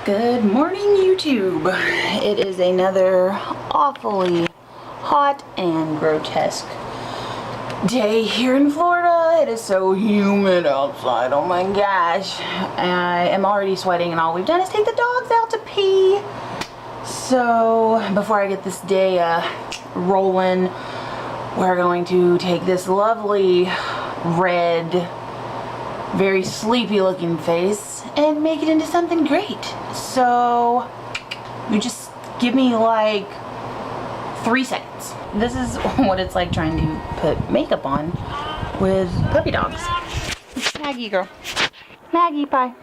Good morning, YouTube. It is another awfully hot and grotesque day here in Florida. It is so humid outside. Oh my gosh. I am already sweating, and all we've done is take the dogs out to pee. So before I get this day rolling, we're going to take this lovely red, very sleepy looking face and make it into something great. So you just give me like 3 seconds. This is what it's like trying to put makeup on with puppy dogs. Maggie girl. Maggie pie.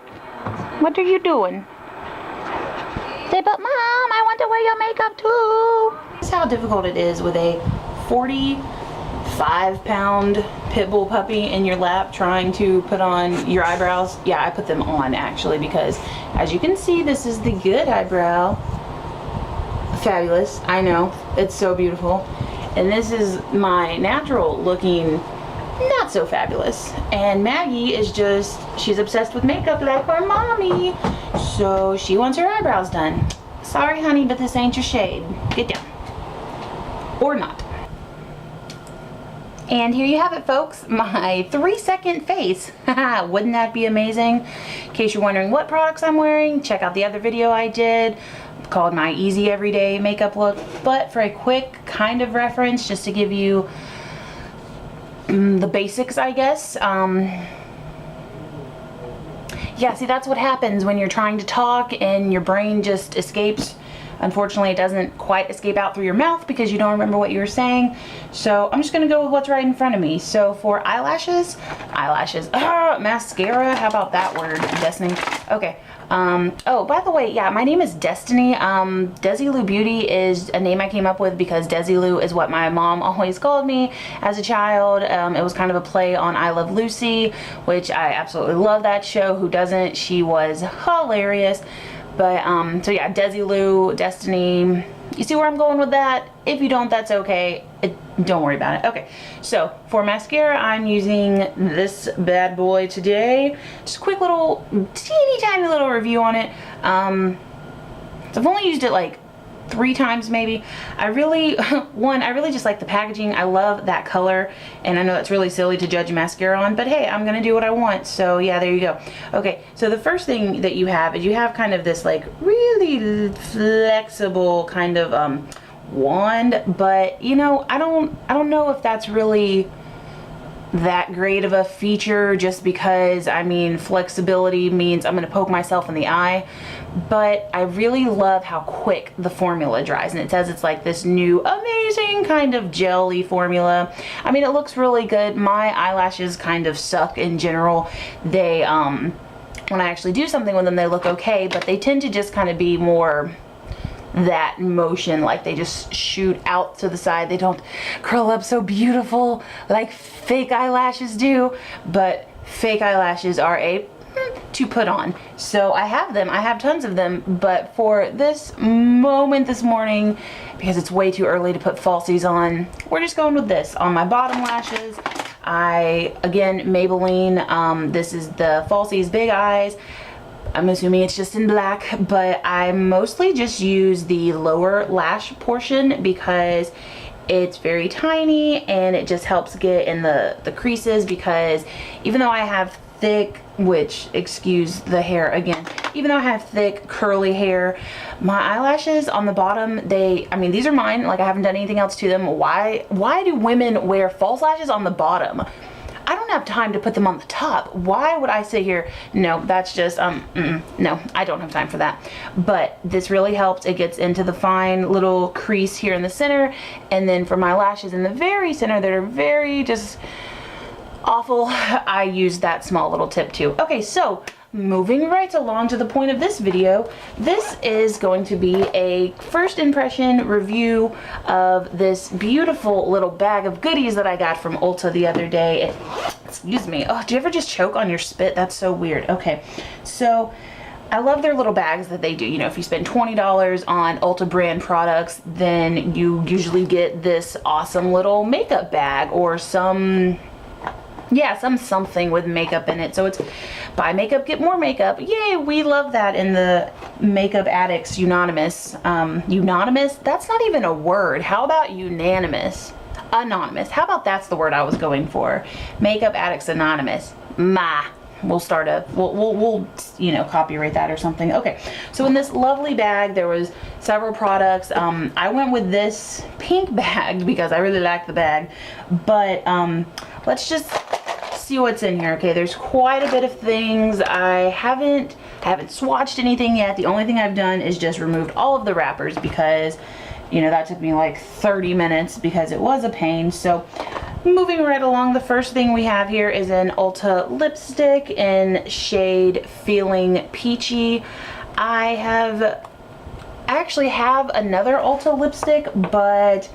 What are you doing? Say, but Mom, I want to wear your makeup too. This is how difficult it is with a 45-pound pit bull puppy in your lap trying to put on your eyebrows. Yeah, I put them on actually because, as you can see, this is the good eyebrow. Fabulous, I know, it's so beautiful. And this is my natural looking, not so fabulous. And Maggie is just, she's obsessed with makeup like her mommy. So she wants her eyebrows done. Sorry honey, but this ain't your shade. Get down. Or not. And here you have it, folks, my 3-second face. Wouldn't that be amazing? In case you're wondering what products I'm wearing, check out the other video I did called my easy everyday makeup look. But for a quick kind of reference, just to give you the basics, I guess. Yeah, see, that's what happens when you're trying to talk and your brain just escapes. Unfortunately, it doesn't quite escape out through your mouth because you don't remember what you were saying. So I'm just gonna go with what's right in front of me. So for eyelashes, mascara, how about that word, Destiny? Okay, oh, by the way, yeah, my name is Destiny. Desilu Beauty is a name I came up with because Desilu is what my mom always called me as a child. It was kind of a play on I Love Lucy, which I absolutely love that show. Who doesn't? She was hilarious. But, so yeah, Desilu, Destiny, you see where I'm going with that? If you don't, that's okay. Don't worry about it. Okay, so for mascara, I'm using this bad boy today. Just a quick little, teeny tiny little review on it. So I've only used it like 3 times maybe. I really just like the packaging. I love that color, and I know it's really silly to judge mascara on, but hey, I'm gonna do what I want. So yeah, there you go. Okay, so the first thing that you have is you have kind of this like really flexible kind of wand, but you know, I don't know if that's really that great of a feature, just because I mean flexibility means I'm gonna poke myself in the eye. But I really love how quick the formula dries, and it says it's like this new amazing kind of jelly formula. I mean, it looks really good. My eyelashes kind of suck in general. They when I actually do something with them, they look okay, but they tend to just kind of be more that motion, like they just shoot out to the side. They don't curl up so beautiful like fake eyelashes do, but fake eyelashes are a to put on. So I have them, I have tons of them, but for this moment this morning, because it's way too early to put falsies on, we're just going with this on my bottom lashes. Again, Maybelline, this is the Falsies Big Eyes. I'm assuming it's just in black, but I mostly just use the lower lash portion because it's very tiny and it just helps get in the creases, because even though I have thick, which, excuse the hair again, even though I have thick curly hair, my eyelashes on the bottom, I mean, these are mine, like I haven't done anything else to them. Why do women wear false lashes on the bottom? I don't have time to put them on the top. Why would I sit here? No, that's just, no, I don't have time for that. But this really helps. It gets into the fine little crease here in the center. And then for my lashes in the very center that are very just awful, I use that small little tip too. Okay, so moving right along to the point of this video, this is going to be a first impression review of this beautiful little bag of goodies that I got from Ulta the other day. Excuse me. Oh, do you ever just choke on your spit? That's so weird. Okay, so I love their little bags that they do. You know, if you spend $20 on Ulta brand products, then you usually get this awesome little makeup bag or some something with makeup in it. So it's buy makeup, get more makeup. Yay, we love that in the Makeup Addicts Unanimous. Unanimous? That's not even a word. How about unanimous? Anonymous. How about that's the word I was going for? Makeup Addicts Anonymous. We'll start a, we'll you know, copyright that or something. Okay, so in this lovely bag, there was several products. I went with this pink bag because I really like the bag, but let's just see what's in here. Okay, there's quite a bit of things. I haven't swatched anything yet. The only thing I've done is just removed all of the wrappers because, you know, that took me like 30 minutes because it was a pain. So moving right along, the first thing we have here is an Ulta lipstick in shade Feeling Peachy. I actually have another Ulta lipstick, but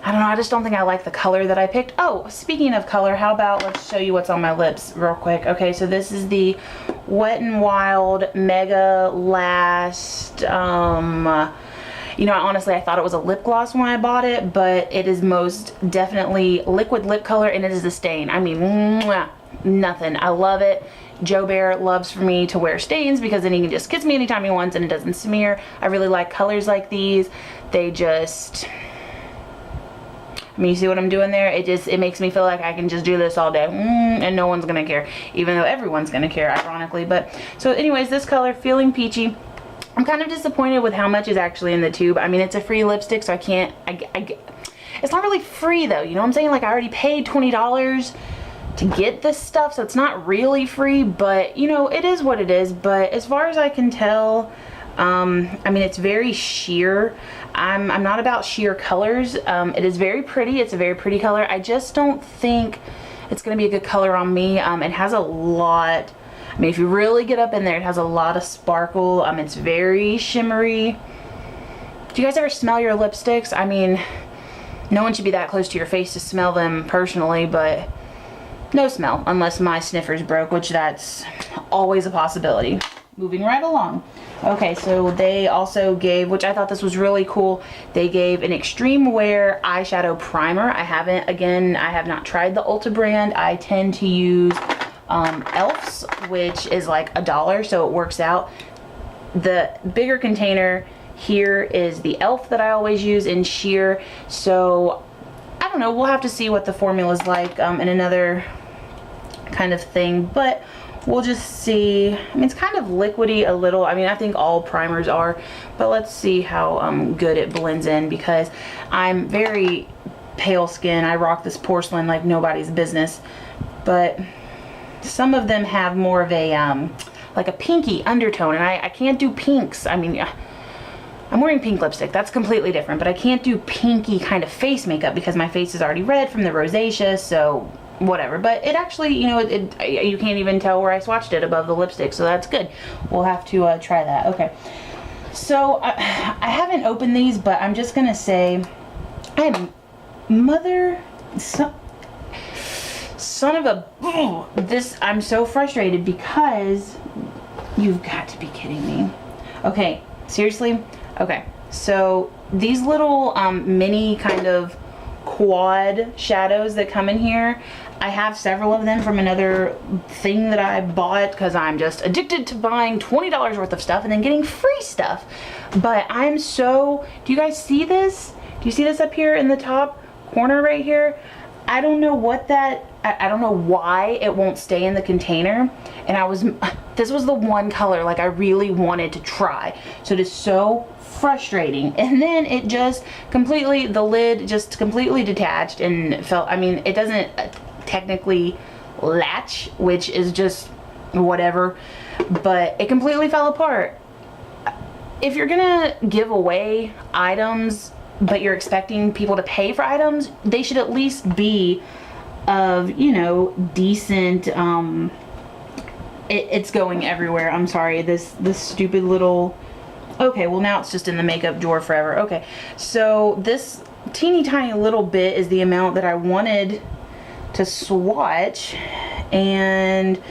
I don't know, I just don't think I like the color that I picked. Oh, speaking of color, how about let's show you what's on my lips real quick. Okay, so this is the Wet n Wild Mega Last, you know, honestly, I thought it was a lip gloss when I bought it, but it is most definitely liquid lip color, and it is a stain. I mean, mwah, nothing. I love it. Joe Bear loves for me to wear stains because then he can just kiss me anytime he wants and it doesn't smear. I really like colors like these. They just, I mean, you see what I'm doing there? It makes me feel like I can just do this all day and no one's gonna care, even though everyone's gonna care, ironically. But so anyways, this color, Feeling Peachy. I'm kind of disappointed with how much is actually in the tube. I mean, it's a free lipstick, so I can't, it's not really free though, you know what I'm saying? Like, I already paid $20 to get this stuff, so it's not really free, but you know, it is what it is. But as far as I can tell, I mean, it's very sheer. I'm not about sheer colors. It is very pretty. It's a very pretty color. I just don't think it's gonna be a good color on me. It has a lot, I mean, if you really get up in there, it has a lot of sparkle. It's very shimmery. Do you guys ever smell your lipsticks? I mean, no one should be that close to your face to smell them personally, but no smell unless my sniffer's broke, which that's always a possibility. Moving right along. Okay, so they also gave, which I thought this was really cool, they gave an Extreme Wear eyeshadow primer. I have not tried the Ulta brand. I tend to use Elf's, which is like $1, so it works out. The bigger container here is the Elf that I always use in sheer, so I don't know, we'll have to see what the formula is like in another kind of thing, but we'll just see. I mean, it's kind of liquidy a little. I mean, I think all primers are, but let's see how good it blends in because I'm very pale skin. I rock this porcelain like nobody's business, but some of them have more of a like a pinky undertone, and I can't do pinks. I mean, I'm wearing pink lipstick, that's completely different, but I can't do pinky kind of face makeup because my face is already red from the rosacea, so whatever. But it actually, you know, you can't even tell where I swatched it above the lipstick, so that's good. We'll have to try that. Okay, so I haven't opened these, but I'm just gonna say I am son of a this, I'm so frustrated because you've got to be kidding me. Okay, seriously. Okay, so these little mini kind of quad shadows that come in here, I have several of them from another thing that I bought because I'm just addicted to buying $20 worth of stuff and then getting free stuff. But I'm so, do you guys see this? Do you see this up here in the top corner right here? I don't know what that, I don't know why it won't stay in the container, and this was the one color like I really wanted to try, so it is so frustrating. And then it just completely, the lid just completely detached and felt, I mean, it doesn't technically latch, which is just whatever, but it completely fell apart. If you're gonna give away items but you're expecting people to pay for items, they should at least be of, you know, decent, it's going everywhere. I'm sorry, this stupid little, okay, well now it's just in the makeup drawer forever. Okay, so this teeny tiny little bit is the amount that I wanted to swatch, and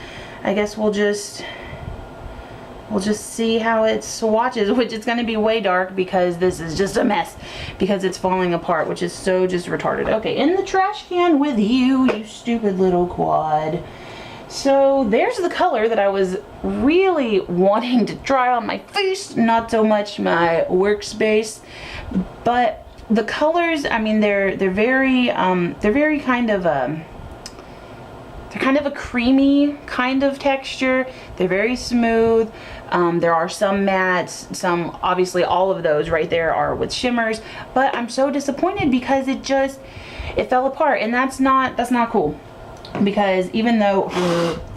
I guess we'll just see how it swatches, which is going to be way dark because this is just a mess because it's falling apart, which is so just retarded. Okay, in the trash can with you, you stupid little quad. So there's the color that I was really wanting to try on my face, not so much my workspace. But the colors, I mean, they're very kind of they're kind of a creamy kind of texture. They're very smooth. There are some mattes, some, obviously all of those right there are with shimmers, but I'm so disappointed because it fell apart, and that's not cool. Because even though,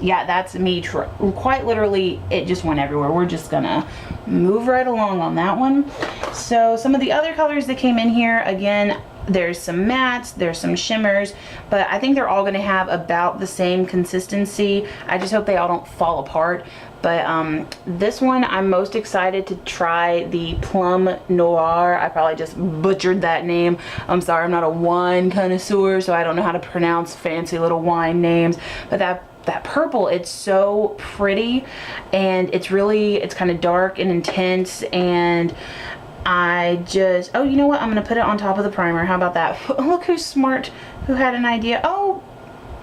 yeah, that's me, quite literally, it just went everywhere. We're just gonna move right along on that one. So some of the other colors that came in here, again, there's some mattes, there's some shimmers, but I think they're all gonna have about the same consistency. I just hope they all don't fall apart. But this one, I'm most excited to try the Plum Noir. I probably just butchered that name. I'm sorry, I'm not a wine connoisseur, so I don't know how to pronounce fancy little wine names. But that purple, it's so pretty, and it's kind of dark and intense, and oh, you know what? I'm gonna put it on top of the primer. How about that? Look who's smart, who had an idea. Oh,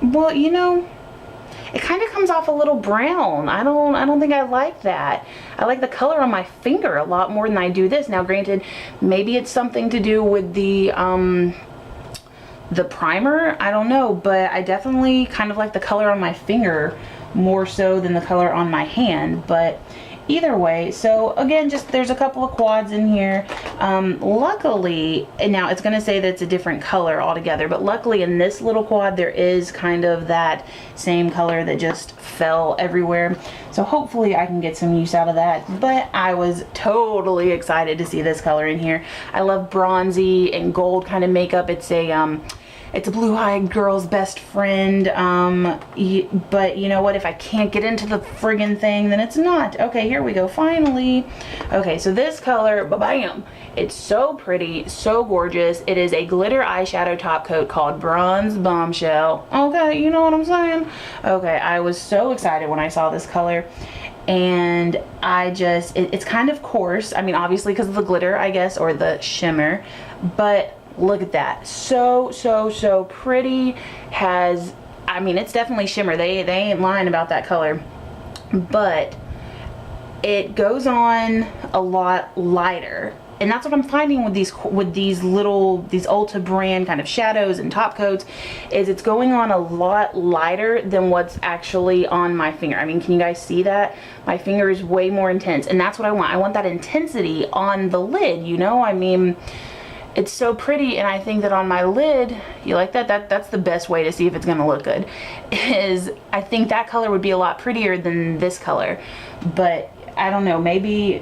well, you know, it kind of comes off a little brown. I don't think I like that. I like the color on my finger a lot more than I do this. Now, granted, maybe it's something to do with the primer. I don't know, but I definitely kind of like the color on my finger more so than the color on my hand. But either way, so again, just there's a couple of quads in here. Luckily, and now it's going to say that it's a different color altogether, but luckily in this little quad there is kind of that same color that just fell everywhere, so hopefully I can get some use out of that. But I was totally excited to see this color in here. I love bronzy and gold kind of makeup. It's a blue-eyed girl's best friend, but you know what? If I can't get into the friggin' thing, then it's not. Okay, here we go, finally. Okay, so this color, bam! It's so pretty, so gorgeous. It is a glitter eyeshadow top coat called Bronze Bombshell. Okay, you know what I'm saying? Okay, I was so excited when I saw this color. And it's kind of coarse. I mean, obviously because of the glitter, I guess, or the shimmer, but look at that, so pretty. I mean, it's definitely shimmer. They ain't lying about that color, but it goes on a lot lighter, and that's what I'm finding with these Ulta brand kind of shadows and top coats, is it's going on a lot lighter than what's actually on my finger. I mean, can you guys see that? My finger is way more intense, and that's what I want. I want that intensity on the lid, you know? I mean, it's so pretty, and I think that on my lid, you like that? That's the best way to see if it's gonna look good, is I think that color would be a lot prettier than this color. But I don't know, maybe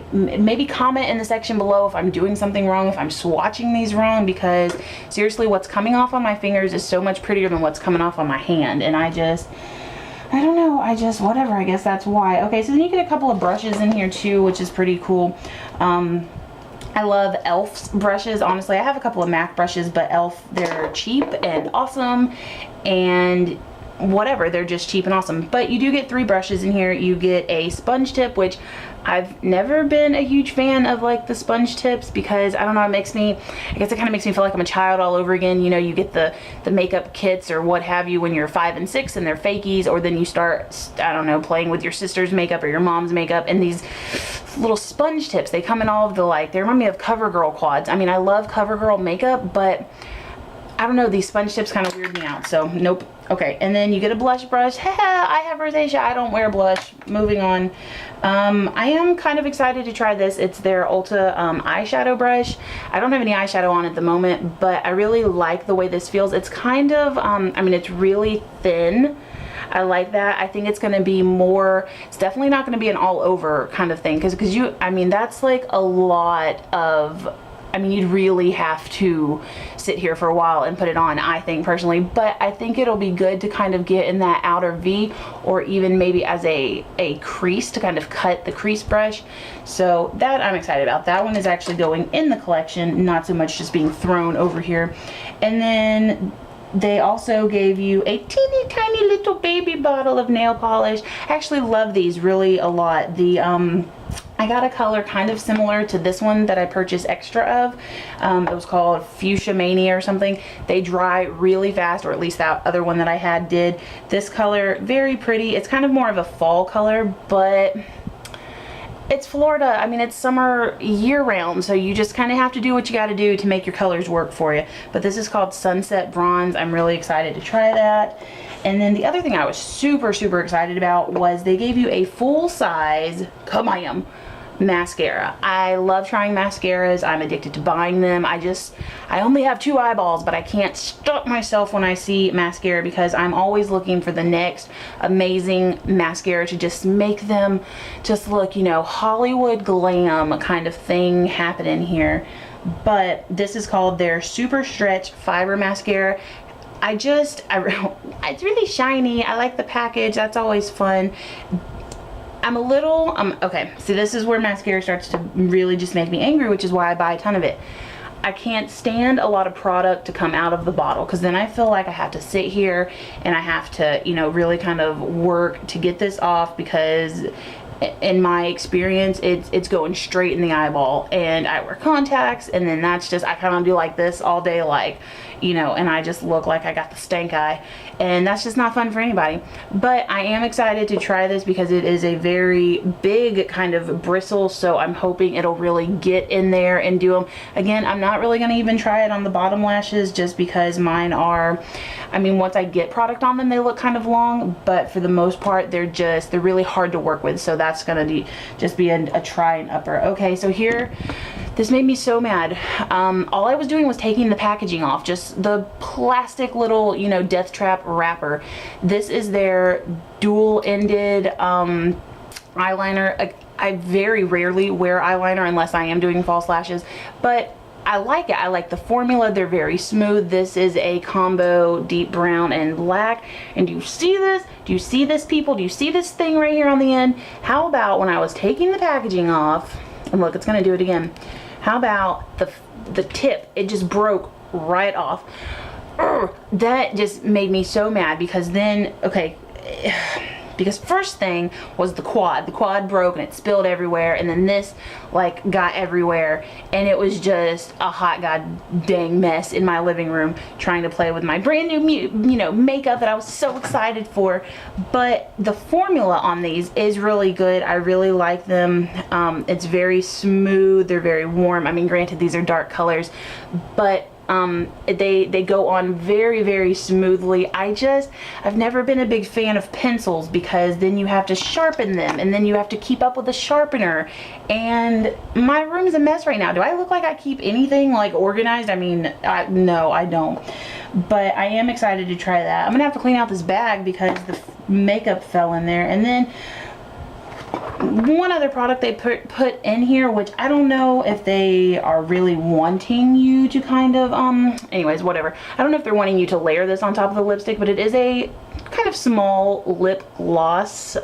comment in the section below if I'm doing something wrong, if I'm swatching these wrong, because seriously, what's coming off on my fingers is so much prettier than what's coming off on my hand, and I don't know, whatever, I guess that's why. Okay, so then you get a couple of brushes in here too, which is pretty cool. I love e.l.f.'s brushes. Honestly, I have a couple of MAC brushes, but e.l.f., they're cheap and awesome, and whatever, they're just cheap and awesome. But you do get 3 brushes in here. You get a sponge tip, which I've never been a huge fan of, like, the sponge tips, because I don't know, I guess it kind of makes me feel like I'm a child all over again. You know, you get the makeup kits or what have you when you're 5 and 6 and they're fakies, or then you start, I don't know, playing with your sister's makeup or your mom's makeup, and these little sponge tips, they come in all of the, like, they remind me of CoverGirl quads. I mean, I love CoverGirl makeup, but I don't know, these sponge tips kind of weird me out, so nope. Okay, and then you get a blush brush. I have rosacea, I don't wear blush. Moving on. I am kind of excited to try this. It's their Ulta eyeshadow brush. I don't have any eyeshadow on at the moment, but I really like the way this feels. It's kind of, I mean, it's really thin. I like that. I think it's going to be more, it's definitely not going to be an all over kind of thing, because I mean, that's like a lot of, I mean, you'd really have to sit here for a while and put it on, I think, personally. But I think it'll be good to kind of get in that outer V, or even maybe as a crease to kind of cut the crease brush. So that I'm excited about. That one is actually going in the collection, not so much just being thrown over here. And then they also gave you a teeny tiny little baby bottle of nail polish. I actually love these really a lot. I got a color kind of similar to this one that I purchased extra of. It was called Fuchsia Mania or something. They dry really fast, or at least that other one that I had did. This color, very pretty. It's kind of more of a fall color, but it's Florida. I mean, it's summer year round, so you just kind of have to do what you got to do to make your colors work for you. But this is called Sunset Bronze. I'm really excited to try that. And then the other thing I was super excited about was they gave you a full size Kabam mascara. I love trying mascaras. I'm addicted to buying them. I only have 2 eyeballs, but I can't stop myself when I see mascara because I'm always looking for the next amazing mascara to just make them just look, you know, Hollywood glam kind of thing happening here. But this is called their Super Stretch Fiber Mascara. It's really shiny. I like the package. That's always fun. I'm a little, okay, see, this is where mascara starts to really just make me angry, which is why I buy a ton of it. I can't stand a lot of product to come out of the bottle, because then I feel like I have to sit here and I have to, you know, really kind of work to get this off, because in my experience, it's going straight in the eyeball, and I wear contacts, and then that's just, I kind of do like this all day, like, you know, and I just look like I got the stank eye, and that's just not fun for anybody. But I am excited to try this because it is a very big kind of bristle, so I'm hoping it'll really get in there and do them. Again, I'm not really going to even try it on the bottom lashes just because mine are, I mean, once I get product on them, they look kind of long, but for the most part, they're really hard to work with, so that's going to just be a try and upper. Okay, so here, this made me so mad. All I was doing was taking the packaging off, just the plastic little, you know, death trap wrapper. This is their dual-ended eyeliner. I very rarely wear eyeliner unless I am doing false lashes, but I like it. I like the formula. They're very smooth. This is a combo deep brown and black. And do you see this? Do you see this, people? Do you see this thing right here on the end? How about when I was taking the packaging off, and look, it's going to do it again. How about the tip? It just broke right off. That just made me so mad, because then, okay, because first thing was the quad broke and it spilled everywhere, and then this like got everywhere, and it was just a hot god dang mess in my living room trying to play with my brand new, you know, makeup that I was so excited for. But the formula on these is really good. I really like them. It's very smooth. They're very warm. I mean, granted, these are dark colors, but they go on very smoothly. I've never been a big fan of pencils, because then you have to sharpen them, and then you have to keep up with the sharpener, and my room's a mess right now. Do I look like I keep anything like organized? I mean, no, I don't. But I am excited to try that. I'm gonna have to clean out this bag because the makeup fell in there. And then one other product they put in here, which I don't know if they are really wanting you to kind of, anyways, whatever. I don't know if they're wanting you to layer this on top of the lipstick, but it is a kind of small lip gloss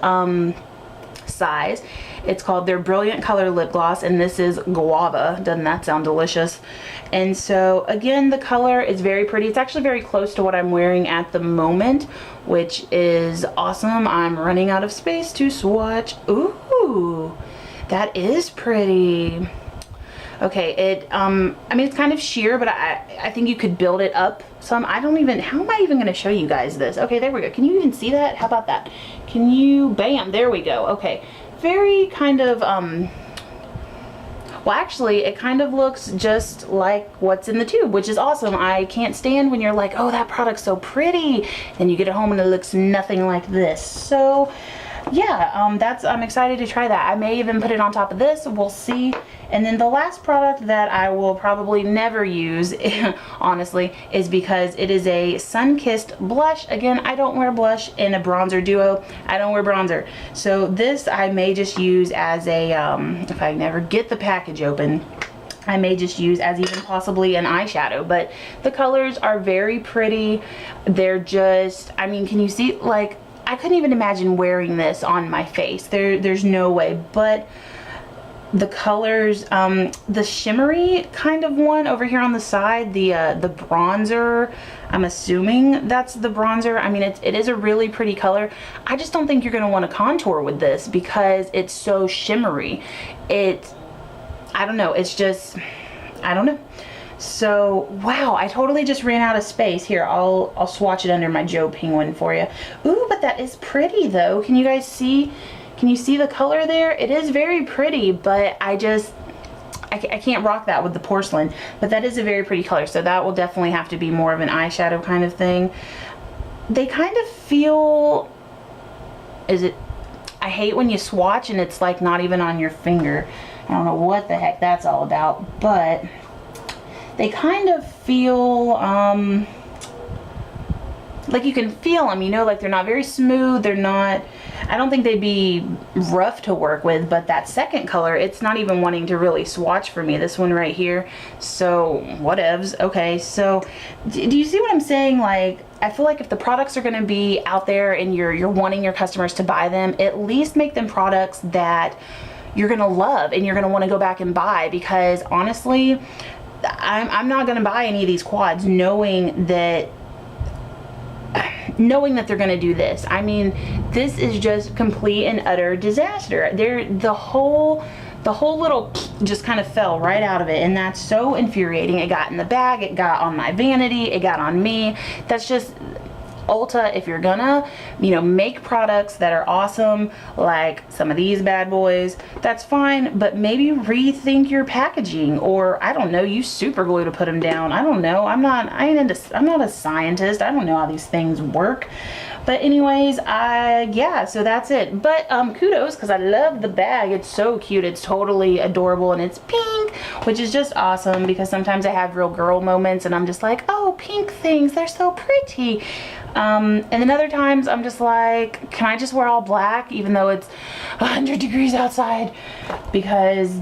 size. It's called their Brilliant Color Lip Gloss, and this is Guava. Doesn't that sound delicious? And so again, the color is very pretty. It's actually very close to what I'm wearing at the moment, which is awesome. I'm running out of space to swatch. Ooh, that is pretty. Okay, I mean, it's kind of sheer, but I think you could build it up some. how am I even going to show you guys this? Okay, there we go. Can you even see that? How about that? Can you, bam, there we go. Okay, very kind of, well, actually, it kind of looks just like what's in the tube, which is awesome. I can't stand when you're like, oh, that product's so pretty, and you get it home and it looks nothing like this. So yeah, I'm excited to try that. I may even put it on top of this. We'll see. And then the last product that I will probably never use, honestly, is because it is a sun-kissed blush. Again, I don't wear blush in a bronzer duo. I don't wear bronzer. So this I may just use as a, if I never get the package open, I may just use as even possibly an eyeshadow. But the colors are very pretty. They're just, I mean, can you see, like, I couldn't even imagine wearing this on my face. There's no way. But the colors, the shimmery kind of one over here on the side, the bronzer. I'm assuming that's the bronzer. I mean, it is a really pretty color. I just don't think you're going to want to contour with this because it's so shimmery. I don't know, it's just, I don't know. So, wow, I totally just ran out of space. Here, I'll swatch it under my Joe Penguin for you. Ooh, but that is pretty though. Can you guys see? Can you see the color there? It is very pretty, but I can't rock that with the porcelain. But that is a very pretty color, so that will definitely have to be more of an eyeshadow kind of thing. They kind of feel, I hate when you swatch and it's like not even on your finger. I don't know what the heck that's all about, but they kind of feel, like you can feel them, you know, like they're not very smooth, they're not, I don't think they'd be rough to work with, but that second color, it's not even wanting to really swatch for me, this one right here, so whatevs. Okay, so do you see what I'm saying? Like, I feel like if the products are going to be out there and you're wanting your customers to buy them, at least make them products that you're going to love and you're going to want to go back and buy, because honestly, I'm not going to buy any of these quads knowing that they're going to do this. I mean, this is just complete and utter disaster. The whole little just kind of fell right out of it, and that's so infuriating. It got in the bag, it got on my vanity, it got on me. That's just, Ulta, if you're gonna, you know, make products that are awesome, like some of these bad boys, that's fine, but maybe rethink your packaging, or I don't know, use super glue to put them down. I don't know. I'm not a scientist. I don't know how these things work. But anyways, yeah, so that's it. But kudos, because I love the bag. It's so cute. It's totally adorable, and it's pink, which is just awesome, because sometimes I have real girl moments and I'm just like, oh, pink things, they're so pretty. And then other times I'm just like, can I just wear all black even though it's 100 degrees outside? Because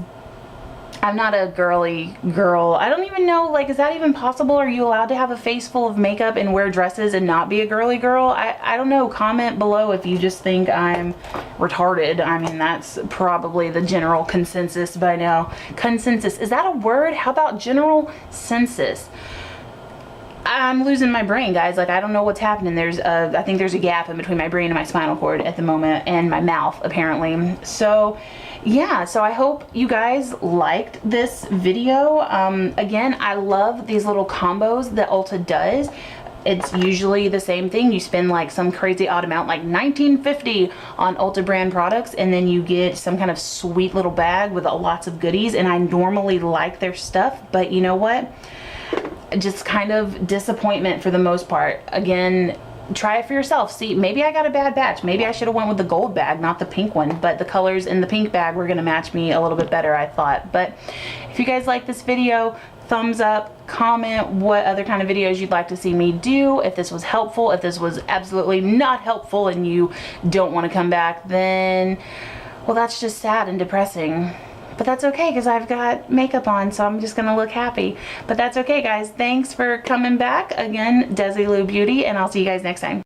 I'm not a girly girl. I don't even know, like, is that even possible? Are you allowed to have a face full of makeup and wear dresses and not be a girly girl? I don't know. Comment below if you just think I'm retarded. I mean, that's probably the general consensus by now. Consensus, is that a word? How about general census? I'm losing my brain, guys. Like, I don't know what's happening. I think there's a gap in between my brain and my spinal cord at the moment, and my mouth, apparently. So yeah, so I hope you guys liked this video. Again, I love these little combos that Ulta does. It's usually the same thing. You spend like some crazy odd amount, like $19.50 on Ulta brand products, and then you get some kind of sweet little bag with lots of goodies. And I normally like their stuff, but you know what? Just kind of disappointment for the most part. Again, try it for yourself. See, maybe I got a bad batch. Maybe I should have went with the gold bag, not the pink one, but the colors in the pink bag were gonna match me a little bit better, I thought. But if you guys like this video, thumbs up, comment what other kind of videos you'd like to see me do. If this was helpful, if this was absolutely not helpful and you don't want to come back, then, well, that's just sad and depressing. But that's okay, because I've got makeup on, so I'm just gonna look happy. But that's okay, guys. Thanks for coming back. Again, Desi Lou Beauty, and I'll see you guys next time.